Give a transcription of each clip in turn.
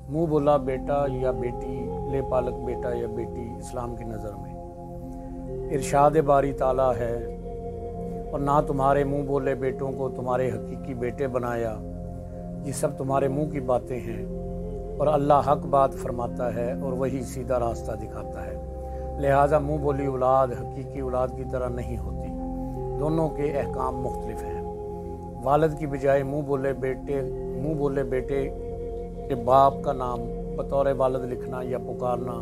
منہ بولا بیٹا یا بیٹی، لے پالک بیٹا یا بیٹی اسلام کی نظر میں ارشاد باری تعالیٰ ہے، اور نہ تمہارے منہ بولے بیٹوں کو تمہارے حقیقی بیٹے بنایا، یہ سب تمہارے منہ کی باتیں ہیں، اور اللہ حق بات فرماتا ہے اور وہی سیدھا راستہ دکھاتا ہے۔ لہٰذا منہ بولی اولاد حقیقی اولاد کی طرح نہیں ہوتی، دونوں کے احکام مختلف ہیں۔ والد کی بجائے منہ بولے بیٹے کے باپ کا نام بطور والد لکھنا یا پکارنا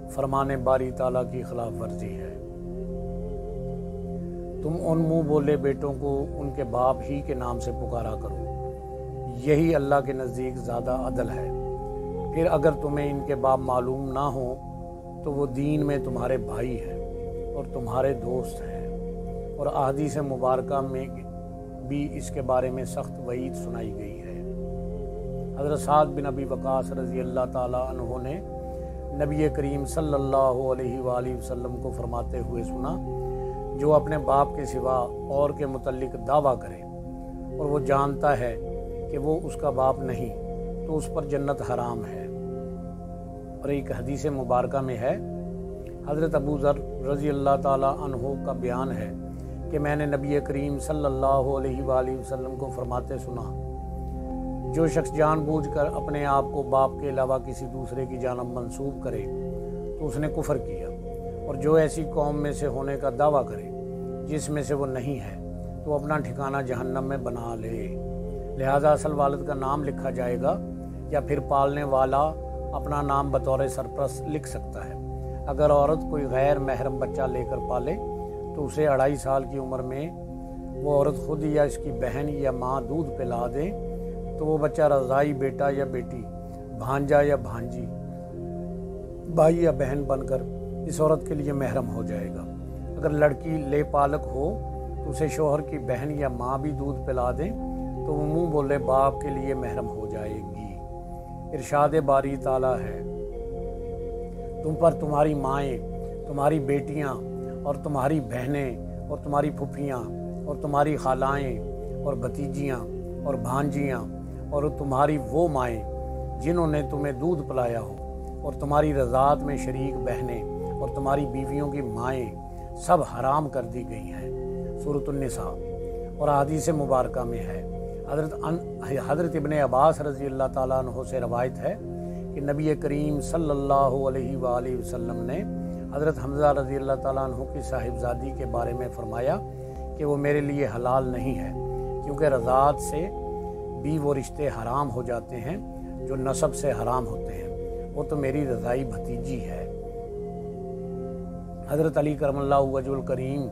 فرمان باری تعالیٰ کی خلاف ورزی ہے۔ تم ان منہ بولے بیٹوں کو ان کے باپ ہی کے نام سے پکارا کرو، یہی اللہ کے نزدیک زیادہ عدل ہے۔ پھر اگر تمہیں ان کے باپ معلوم نہ ہوں تو وہ دین میں تمہارے بھائی ہیں اور تمہارے دوست ہیں، اور احادیث مبارکہ میں بھی اس کے بارے میں سخت وعید سنائی گئی ہے۔ حضرت سعد بن ابی وقاص رضی اللہ تعالیٰ عنہ نے نبی کریم صلی اللہ علیہ وآلہ وسلم کو فرماتے ہوئے سنا، جو اپنے باپ کے سوا اور کے متعلق دعویٰ کرے اور وہ جانتا ہے کہ وہ اس کا باپ نہیں تو اس پر جنت حرام ہے۔ اور ایک حدیث مبارکہ میں ہے، حضرت ابو ذر رضی اللہ تعالیٰ عنہ کا بیان ہے کہ میں نے نبی کریم صلی اللہ علیہ وآلہ وسلم کو فرماتے سنا، جو شخص جان بوجھ کر اپنے آپ کو باپ کے علاوہ کسی دوسرے کی جانب منسوب کرے تو اس نے کفر کیا، اور جو ایسی قوم میں سے ہونے کا دعویٰ کرے جس میں سے وہ نہیں ہے تو اپنا ٹھکانہ جہنم میں بنا لے۔ لہذا اصل والد کا نام لکھا جائے گا، یا پھر پالنے والا اپنا نام بطور سرپرست لکھ سکتا ہے۔ اگر عورت کوئی غیر محرم بچہ لے کر پالے تو اسے 2.5 سال کی عمر میں وہ عورت خود یا اس کی بہن یا ماں دودھ پلا دے تو وہ بچہ رضائی بیٹا یا بیٹی، بھانجا یا بھانجی، بھائی یا بہن بن کر اس عورت کے لیے محرم ہو جائے گا۔ اگر لڑکی لے پالک ہو تو اسے شوہر کی بہن یا ماں بھی دودھ پلا دیں تو وہ منہ بولے باپ کے لیے محرم ہو جائے گی۔ ارشاد باری تعالیٰ ہے، تم پر تمہاری مائیں، تمہاری بیٹیاں اور تمہاری بہنیں اور تمہاری پھپھیاں اور تمہاری خالائیں اور بھتیجیاں اور بھانجیاں اور تمہاری وہ مائیں جنہوں نے تمہیں دودھ پلایا ہو، اور تمہاری رضاعت میں شریک بہنیں اور تمہاری بیویوں کی مائیں سب حرام کر دی گئی ہیں۔ سورۃ النساء۔ اور احادیث مبارکہ میں ہے، حضرت ابن عباس رضی اللہ تعالیٰ عنہ سے روایت ہے کہ نبی کریم صلی اللہ علیہ وآلہ وسلم نے حضرت حمزہ رضی اللہ تعالیٰ عنہ کی صاحبزادی کے بارے میں فرمایا کہ وہ میرے لیے حلال نہیں ہے، کیونکہ رضاعت سے بھی وہ رشتے حرام ہو جاتے ہیں جو نسب سے حرام ہوتے ہیں، وہ تو میری رضائی بھتیجی ہے۔ حضرت علی کرم اللہ وجہ الکریم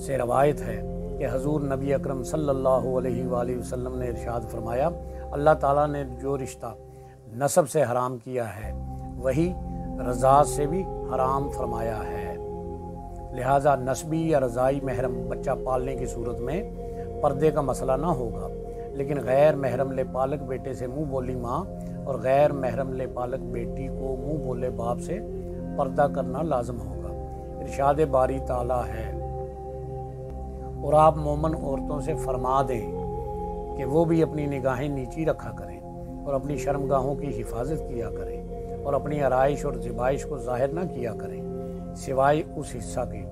سے روایت ہے کہ حضور نبی اکرم صلی اللہ علیہ وآلہ وسلم نے ارشاد فرمایا، اللہ تعالیٰ نے جو رشتہ نسب سے حرام کیا ہے وہی رضاعت سے بھی حرام فرمایا ہے۔ لہٰذا نسبی یا رضائی محرم بچہ پالنے کی صورت میں پردے کا مسئلہ نہ ہوگا، لیکن غیر محرم لے پالک بیٹے سے منہ بولی ماں اور غیر محرم لے پالک بیٹی کو منہ بولے باپ سے پردہ کرنا لازم ہوگا۔ ارشاد باری تعالیٰ ہے، اور آپ مومن عورتوں سے فرما دیں کہ وہ بھی اپنی نگاہیں نیچی رکھا کریں اور اپنی شرمگاہوں کی حفاظت کیا کریں اور اپنی آرائش اور زیبائش کو ظاہر نہ کیا کریں سوائے اس حصہ کے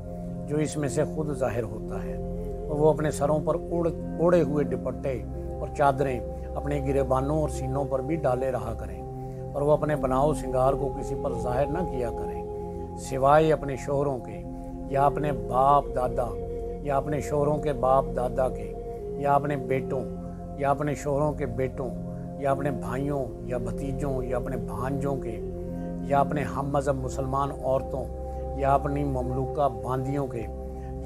جو اس میں سے خود ظاہر ہوتا ہے، اور وہ اپنے سروں پر اوڑے ہوئے دوپٹے اور چادریں اپنے گریبانوں اور سینوں پر بھی ڈالے رہا کریں، اور وہ اپنے بناؤ سنگار کو کسی پر ظاہر نہ کیا کریں سوائے اپنے شوہروں کے یا اپنے باپ دادا یا اپنے شوہروں کے باپ دادا کے یا اپنے بیٹوں یا اپنے شوہروں کے بیٹوں یا اپنے بھائیوں یا بھتیجوں یا اپنے بھانجوں کے یا اپنے ہم مذہب مسلمان عورتوں یا اپنی مملوکہ باندیوں کے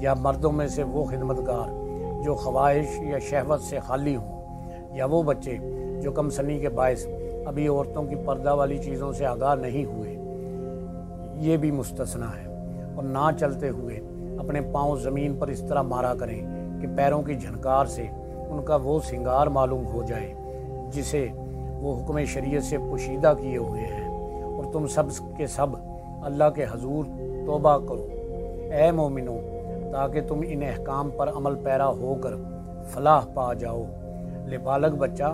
یا مردوں میں سے وہ خدمتگار جو خواہش یا شہوت سے خالی ہوں، یا وہ بچے جو کم سنی کے باعث ابھی عورتوں کی پردہ والی چیزوں سے آگاہ نہیں ہوئے، یہ بھی مستثنیٰ ہے۔ اور نہ چلتے ہوئے اپنے پاؤں زمین پر اس طرح مارا کریں کہ پیروں کی جھنکار سے ان کا وہ سنگار معلوم ہو جائے جسے وہ حکم شریعت سے پوشیدہ کیے ہوئے ہیں، اور تم سب کے سب اللہ کے حضور توبہ کرو اے مومنو، تاکہ تم ان احکام پر عمل پیرا ہو کر فلاح پا جاؤ۔ لے پالک بچہ